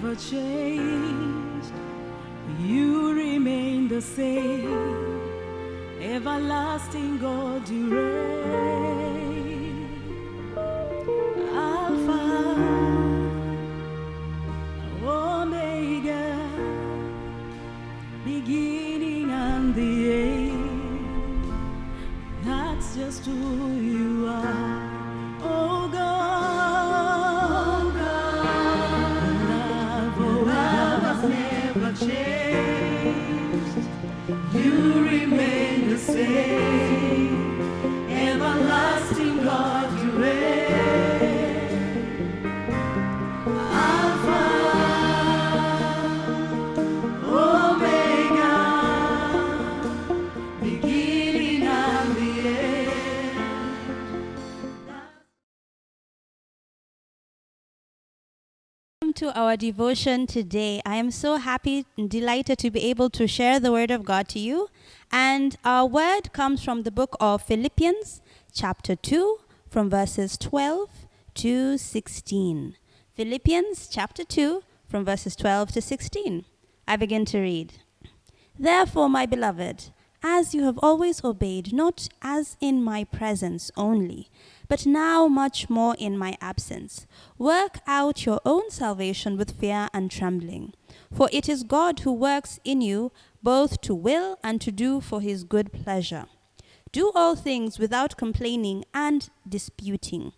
never changed. You remain the same. Everlasting God, you reign. Alpha, Omega, beginning and the end. That's just who you are. Oh God, your love has never changed. You remain the same. Everlasting God, you reign. Alpha, Omega, beginning and the end. Welcome to our devotion today. I am so happy and delighted to be able to share the word of God to you. And our word comes from the book of Philippians, chapter 2, from verses 12 to 16. Philippians chapter 2, from verses 12 to 16. I begin to read. Therefore, my beloved, as you have always obeyed, not as in my presence only, but now much more in my absence, work out your own salvation with fear and trembling. For it is God who works in you both to will and to do for his good pleasure. Do all things without complaining and disputing,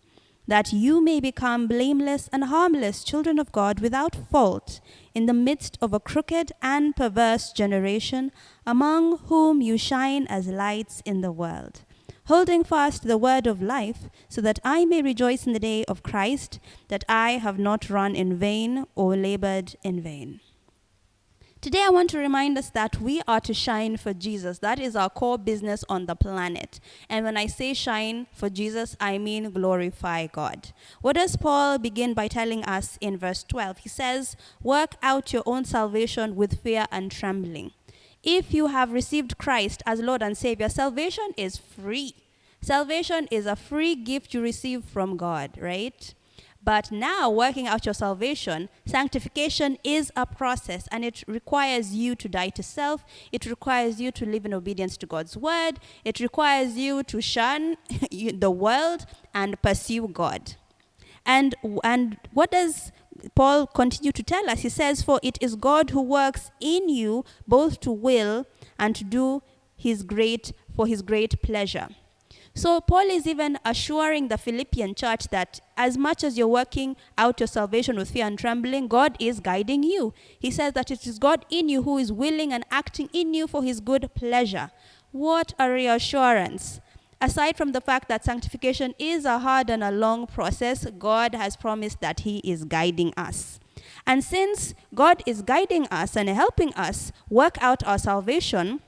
that you may become blameless and harmless children of God without fault in the midst of a crooked and perverse generation, among whom you shine as lights in the world, holding fast the word of life, so that I may rejoice in the day of Christ, that I have not run in vain or labored in vain. Today I want to remind us that we are to shine for Jesus. That is our core business on the planet. And when I say shine for Jesus, I mean glorify God. What does Paul begin by telling us in verse 12? He says, work out your own salvation with fear and trembling. If you have received Christ as Lord and Savior, salvation is free. Salvation is a free gift you receive from God, right? But now, working out your salvation, sanctification is a process, and it requires you to die to self. It requires you to live in obedience to God's word. It requires you to shun the world and pursue God. And what does Paul continue to tell us? He says, for it is God who works in you both to will and to do for his great pleasure. So Paul is even assuring the Philippian church that as much as you're working out your salvation with fear and trembling, God is guiding you. He says that it is God in you who is willing and acting in you for his good pleasure. What a reassurance. Aside from the fact that sanctification is a hard and a long process, God has promised that he is guiding us. And since God is guiding us and helping us work out our salvation,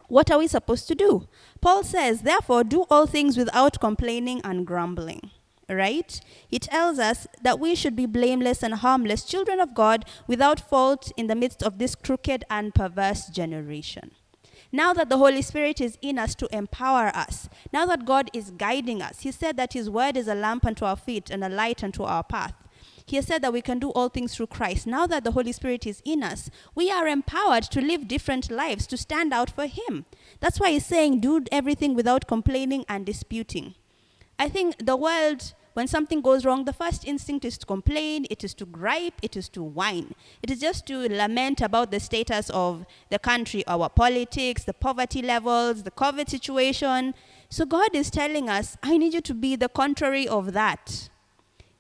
what are we supposed to do? Paul says, therefore, do all things without complaining and grumbling. Right? He tells us that we should be blameless and harmless children of God without fault in the midst of this crooked and perverse generation. Now that the Holy Spirit is in us to empower us, now that God is guiding us, he said that his word is a lamp unto our feet and a light unto our path. He has said that we can do all things through Christ. Now that the Holy Spirit is in us, we are empowered to live different lives, to stand out for him. That's why he's saying, do everything without complaining and disputing. I think the world, when something goes wrong, the first instinct is to complain, it is to gripe, it is to whine. It is just to lament about the status of the country, our politics, the poverty levels, the COVID situation. So God is telling us, I need you to be the contrary of that.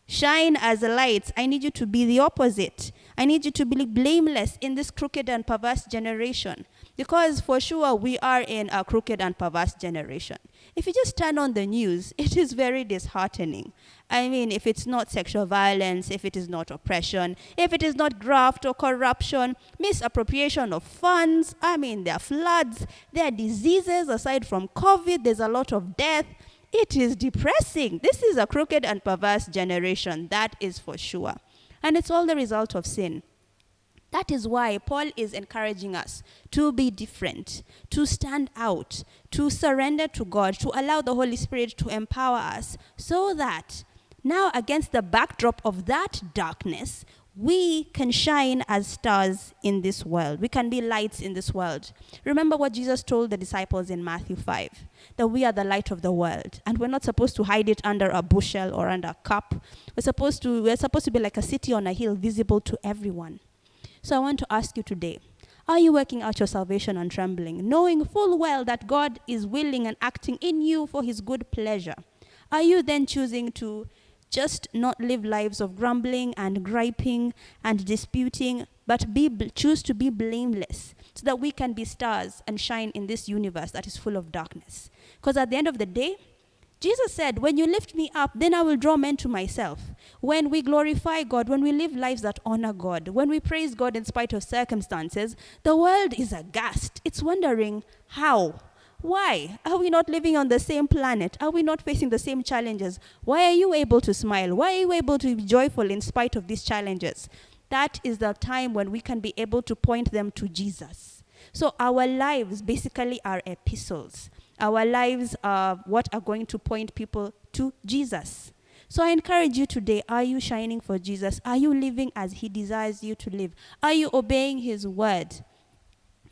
Shine as lights. I need you to be the opposite. I need you to be blameless in this crooked and perverse generation. Because for sure, we are in a crooked and perverse generation. If you just turn on the news, it is very disheartening. I mean, if it's not sexual violence, if it is not oppression, if it is not graft or corruption, misappropriation of funds, I mean, there are floods, there are diseases aside from COVID, there's a lot of death. It is depressing. This is a crooked and perverse generation, that is for sure. And it's all the result of sin. That is why Paul is encouraging us to be different, to stand out, to surrender to God, to allow the Holy Spirit to empower us, so that now against the backdrop of that darkness, we can shine as stars in this world. We can be lights in this world. Remember what Jesus told the disciples in Matthew 5, that we are the light of the world, and we're not supposed to hide it under a bushel or under a cup. We're supposed to be like a city on a hill, visible to everyone. So I want to ask you today, are you working out your salvation and trembling, knowing full well that God is willing and acting in you for his good pleasure? Are you then choosing to just not live lives of grumbling and griping and disputing, but choose to be blameless so that we can be stars and shine in this universe that is full of darkness? Because at the end of the day, Jesus said, when you lift me up, then I will draw men to myself. When we glorify God, when we live lives that honor God, when we praise God in spite of circumstances, the world is aghast. It's wondering how. Why? Are we not living on the same planet? Are we not facing the same challenges? Why are you able to smile? Why are you able to be joyful in spite of these challenges? That is the time when we can be able to point them to Jesus. So our lives basically are epistles. Our lives are what are going to point people to Jesus. So I encourage you today, are you shining for Jesus? Are you living as he desires you to live? Are you obeying his word?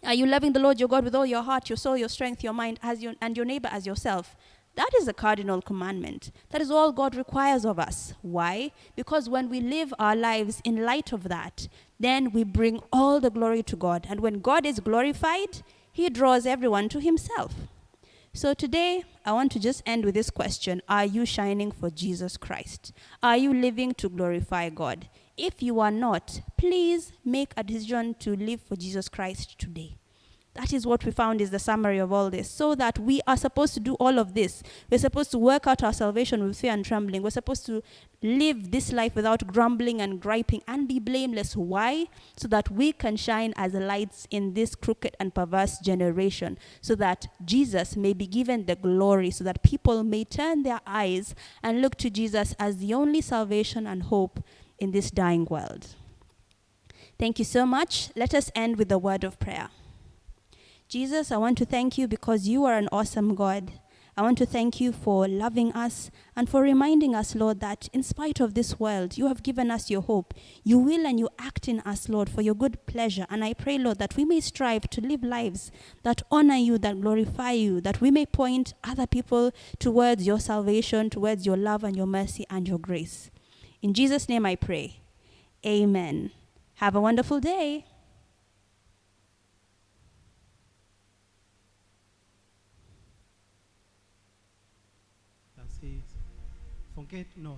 Are you loving the Lord your God with all your heart, your soul, your strength, your mind, and your neighbor as yourself? That is a cardinal commandment. That is all God requires of us. Why? Because when we live our lives in light of that, then we bring all the glory to God. And when God is glorified, he draws everyone to himself. So today, I want to just end with this question. Are you shining for Jesus Christ? Are you living to glorify God? If you are not, please make a decision to live for Jesus Christ today. That is what we found is the summary of all this. So that we are supposed to do all of this. We're supposed to work out our salvation with fear and trembling. We're supposed to live this life without grumbling and griping and be blameless. Why? So that we can shine as lights in this crooked and perverse generation. So that Jesus may be given the glory. So that people may turn their eyes and look to Jesus as the only salvation and hope in this dying world. Thank you so much. Let us end with a word of prayer. Jesus, I want to thank you because you are an awesome God. I want to thank you for loving us and for reminding us, Lord, that in spite of this world, you have given us your hope. You will and you act in us, Lord, for your good pleasure. And I pray, Lord, that we may strive to live lives that honor you, that glorify you, that we may point other people towards your salvation, towards your love and your mercy and your grace. In Jesus' name I pray. Amen. Have a wonderful day. That says, forget not